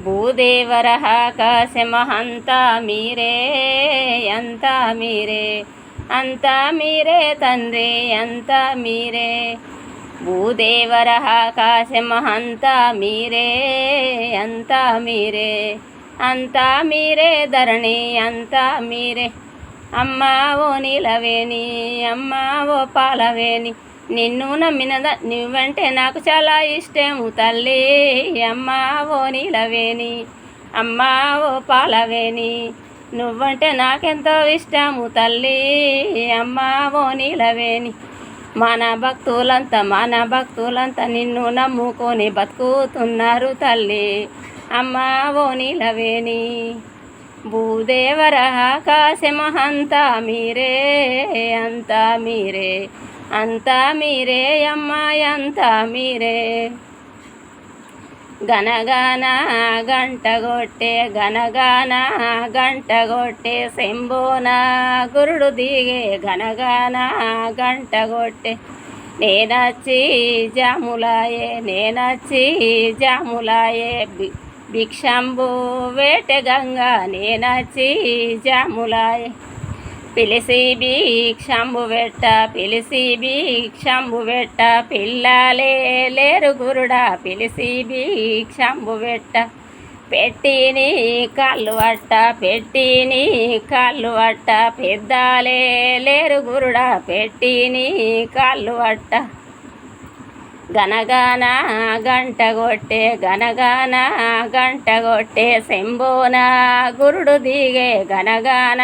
భూదేవర ఆకాశమహంత మీరే అంతా మీరే అంతా మీరే తండ్రి అంతా మీరే. భూదేవర ఆకాశమహంత మీరే అంతా మీరే అంతా మీరే ధరణి అంతా మీరే. అమ్మా ఓ నీలవేణి అమ్మా ఓ పాలవేణి నిన్ను నమ్మినదా నువ్వంటే నాకు చాలా ఇష్టము తల్లి. అమ్మా ఓ నీలవేణి అమ్మా ఓ పాలవేణి నువ్వంటే నాకెంతో ఇష్టము తల్లి. అమ్మా ఓ నీలవేణి మన భక్తులంతా నిన్ను నమ్ముకొని బతుకుతున్నారు తల్లి. అమ్మా ఓ నీలవేణి భూదేవర ఆకాశమహంతా మీరే అంతా మీరే అంతా మీరే అమ్మాయి అంతా మీరే. గనగాన గంట కొట్టే శంభోన గురుడు దిగే గనగాన గంట కొట్టే నేనచ్చి జాములాయే భిక్షంబు వేటె గంగా నేనచ్చి జాములాయే. పిలిసి భిక్షంబు పెట్ట పిల్లలే లేరు గురుడా పిలిసి భిక్షంబు పెట్టిని కాళ్ళు వట్ట పెద్దాలే లేరు గురుడా పెట్టిని కాళ్ళు వట్ట. గనగాన గంట కొట్టే శంభోన గురుడు దిగే గనగాన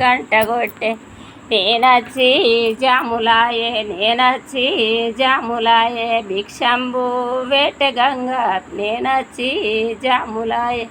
గంట కొట్టే నేనచ్చి జాములాయే భిక్షంబు వేటె గంగా నేనచ్చి జాములాయే.